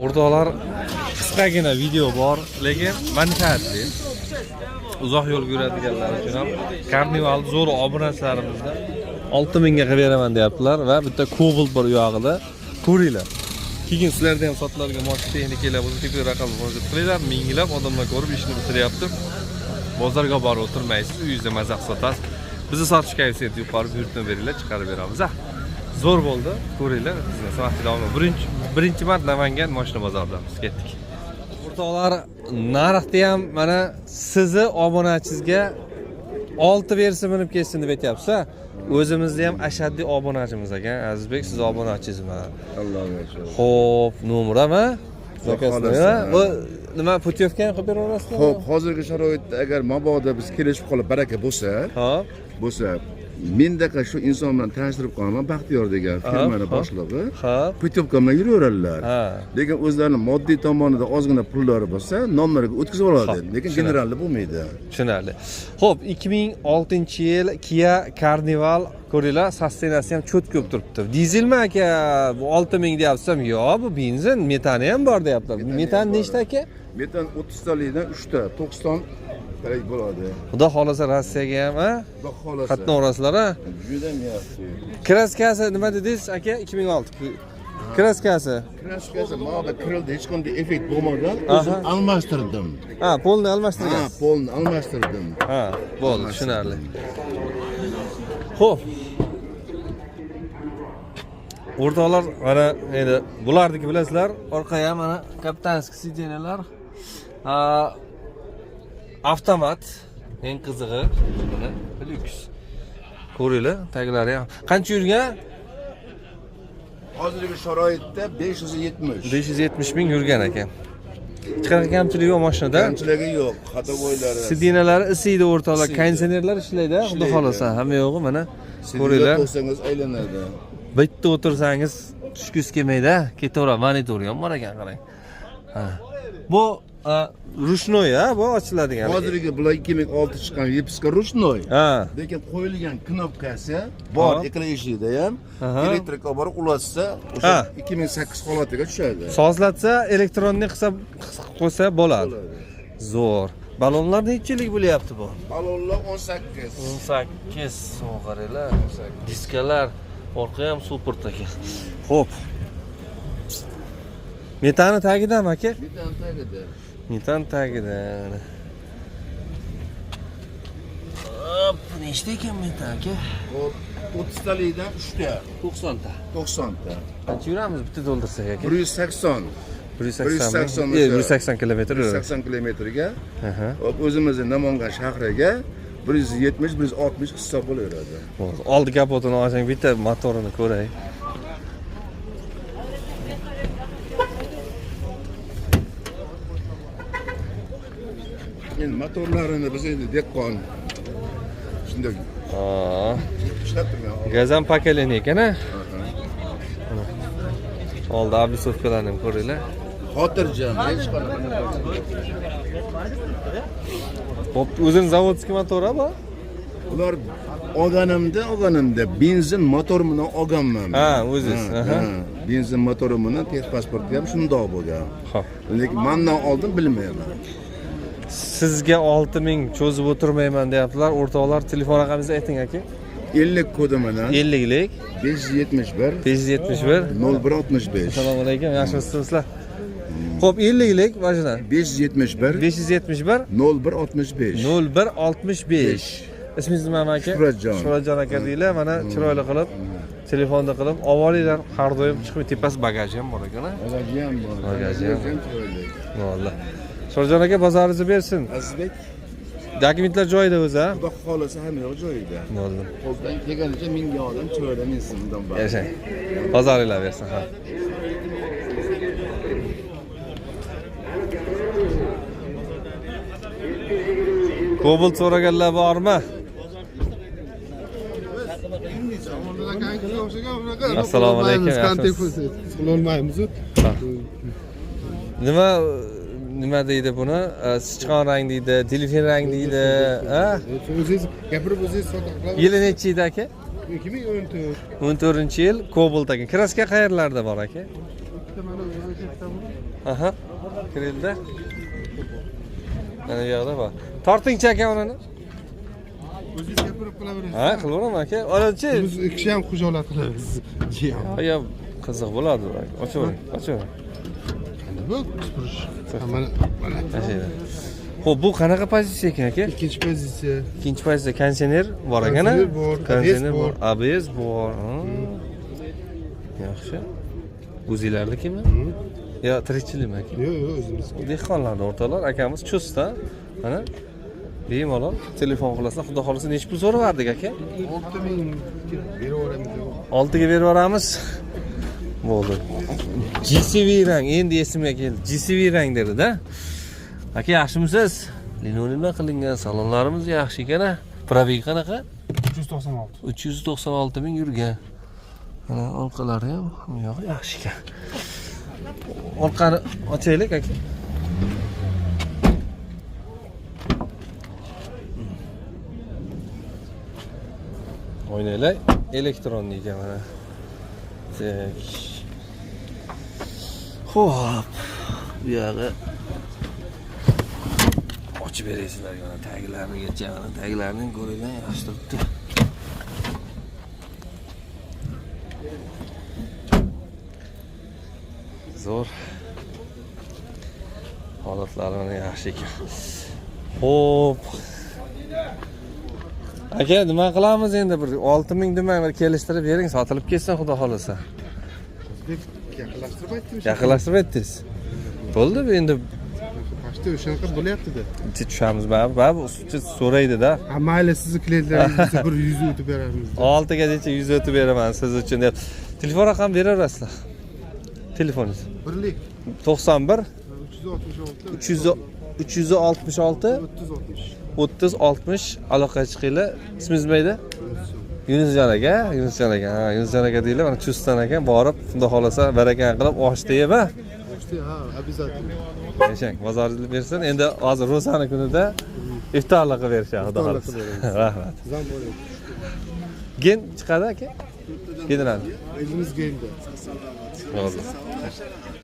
O'rtoqlar, qisqagina video bor, lekin manfaatli. Uzoq yo'l yuradiganlar uchun ham karnival zo'r obunachilarimizda 6000 ga qilib beraman deyaptilar va bitta Cobalt bor u yog'ida. Ko'ringlar. Keyin sizlarda ham sotiladigan moshina texnikalar bo'lsa, teplik raqamni murojaat qilinglar. Minglab odamlar ko'rib ishni bitiryapti. Bozorga borib o'tirmaysiz, uyingizda maza sotasiz. Bizni sotish kayfiyati yuqori, buyurtma beringlar, chiqarib beramiz. Zo'r bo'ldi. Ko'ringlar, biznes vaqtida birinchi marta Namangan moshina bozoridamiz. Ketdik. O'rtoqlar, narxni ham mana sizni obunachingizga 6 bersa minib ketsin deb aytyapsiz. O'zimizda ham ashaddiy obunachimiz ekan. Azizbek, siz obunachingizmi? Allohga shukr. Xo'p, nomerami? Zakasmi? Bu nima putyovkani qilib beraverasizmi? Xo'p, hozirgi sharoitda agar mabodo biz kelishib qolib baraka bo'lsa, mendaqa shu inson bilan tanishtirib qolaman, Baxtiyor degan firmani boshlig'i. Putyovka bilan yuraveradilar. Lekin o'zlarining moddiy tomonida ozgina pullari bo'lsa, nomlariga o'tkazib oladi. Lekin generalda bo'lmaydi. Tushunarli. Xo'p, 2006-yil Kia Carnival ko'ringlar, sustenasi ham cho't ko'p turibdi. Dizelmi aka? Bu 6000 deyapsam, yo'q, bu benzin, metani ham bor deyaptilar. Metan nechta aka? Metan 30 talikdan 3 ta, 90 kerak bo'ladi. Xudo xolasa Rossiyaga ham, Xudo xolasa. Qatnaverasizlar, ha? Juda yaxshi. Kraskasi nima dedingiz aka? 2006. Kraskasi. Kraskasi mana kirildi, hech qanday effekt bo'lmagan, o'zim almashtirdim. Polni almashtirgan. Polni almashtirdim. Bo'ldi, tushunarli. Xo'p. O'rtoqlar, mana endi bularniki bilasizlar, orqaga mana kapitanskiy sideniyalar. Avtomat, eng qizig'i mana lyuks. Ko'ringlar, taglari ham. Qancha yurgan? Hozirgi sharoitda 570. 570 ming yurgan ekan. Hech qanaqa kamchiligi yo'q mashinada. Kamchiligi yo'q, xatovoylari. Sidinalari isiydi o'rtoqlar, konditsionerlar ishlaydi, xudo xolasa, hamma yo'g'i mana. Ko'ringlar. O'tirsangiz aylanadi. Bitta o'tirsangiz tushkis kelmaydi, ketaveradi, monitori ham bor ekan, qarang. Bu rushnoy, bu ochiladigan. Hozirgi bular 2006 chiqqan Vipiska rushnoy. Lekin qo'yilgan knopkasi bor, ekran eshigida ham. Elektrika borib ulatsa, o'sha 2008 holatiga tushadi. Sozlatsa, elektronniy qilsa qo'ysa bo'ladi. Zo'r. Balonlar nechilik bo'lyapti bu? Balonlar 18. 18 so'g'arlar, diskalar, orqa ham super taka. Xo'p. Metani tagidami aka? Metan tagida. Metan tagida. Hop, nechta ekan metan aka? Hop, 30 talikdan 3 ta, 90 ta. 90 ta. Qancha yuramiz bitta to'ldirsak aka? 180. 180 kilometr yuradi. 180 kilometrga. Hop, o'zimizning Namangan shahriga 170-160 hisob bo'laveradi. Oldi kapotini oching, bitta motorini ko'ray. Endi motorlarini biz endi dehqon shunday ishlab turgan. Gazam pakaleniya ekan-a? Oldi abisovkalarni ham ko'ringlar. Xotirjam, hech qanaqa. Hop, o'zing zavodskiy motor bu? Ular olganimda benzin motori bilan olganman. O'zingiz. Benzin motori bilan texpasporti ham shundoq bo'lgan. Xo'p. Lekin mendan oldin bilmayman. Sizga 6000 cho'zib o'tirmayman deyaptilar. O'rtoqlar, telefon raqamingizni ayting aka. 50 kodi bilan 50lik 571 571 0165. Assalomu alaykum, yaxshimisizlar? Xo'p, 50lik mashina 571 571 0165. 0165. Ismingiz nima aka? Shuhratjon aka deylar. Mana chiroyli qilib telefonda qilib olinglar, har doim chiqib tepasi bagaji ham bor ekan-a? Bagaji ham bor. Bagaji ham chiroyli. Valloh. Shuhratjon aka bozoringizni bersin. Azizbek, dokumentlar joyida o'zi-a? Xudo xolasa hamma yo'q joyida. Bo'ldi. Qo'ldan kelganicha menga odam chiroyli minsin bundan bari. Yashang. Bozoringlar bersin, ha. Cobalt so'raganlar bormi? Assalomu alaykum. Qilolmaymiz. Nima deydi buni? Sichqon rang deydi, delfin rang deydi, O'zingiz gapirib o'zingiz sotib. Yili necha edi aka? 2014. 14-yil Cobalt ekan. Kraska qayerlarda bor aka? Mana Aha. Kirildi. Mana bu yoqda bor. Tortingchi aka unini. O'zingiz gapirib qilaverasiz. Ha, qilaveraman aka. Olachi. Biz ikki ham xujolat qilamiz. Ya qiziq bo'ladi. Ochavering, ochavering. Bu supurish. Mana Tashlaydi. Xo'p, bu qanaqa pozitsiya ekan aka? ikkinchi pozitsiya. Ikkinchi pozitsiya konditsioner bor ekan. Konditsioner bor, Konditsioner ABS bor, bor. ABS bor. Yaxshi. O'zingizlarnikimi? Yo, tirikchilikmi aka? Yo'q, yo'q, o'zimiz. Dehqonlarni o'rtoqlar, akamiz chustda. Mana bemalol telefon qilasizlar, xudo xolisa necha pul so'raverdik aka? 6000 beraveramiz. 6 ga berib yuboramiz. Bo'ldi. GCV rang endi esimga keldi. GCV rang dedi-da. Aka yaxshimisiz? Linoleumdan qilingan salonlarimiz yaxshi ekan-a. Probeg qanaqa? 396. 396 ming yurgan. Mana orqalari ham yo'q, yaxshi ekan. Orqani ochaylik aka. O'ynaylik. Elektronli ekan mana. Tak. Xo'p. Bu yog'i ochib berasizlar mana taglarigacha, mana taglarini ko'ringlar, yaxshi turibdi. Zo'r. Holatlari mana yaxshi ekan. Xo'p. Aka, nima qilamiz endi? Bir 6000 demang, bir kelishtirib bering, sotilib ketsin xudo xolasa. Yaqinlashtirib aytdingiz. Yaqinlashtirib aytdingiz. Bo'ldi endi Pashta o'shanaqa bo'lyapti-da. tushamiz bab, so'raydi-da. Ha, mayli, sizni klientlaringizga bir 100 o'tib beramiz. 6 gacha 100 o'tib beraman siz uchun deb. Telefon raqamini beraverasizlar. Telefoningiz. Birlik 91 366 366 30 60. 30 60 aloqaga chiqinglar. Ismingiz nima edi? Yunusjon aka, Yunusjon aka. Ha, Yunusjon aka deylar. Mana chustdan ekan, borib, xudo xolasa barakan qilib oshda yeb, ha. Ha, обязательно. Yashang, bozoringizni bersin. Endi hozir ro'zani kunida iftorlik qilib berishadi, xudo xolasa. Rahmat. Zam bo'ling. Gen chiqadi aka? General. O'zimiz geldi. Bo'ldi.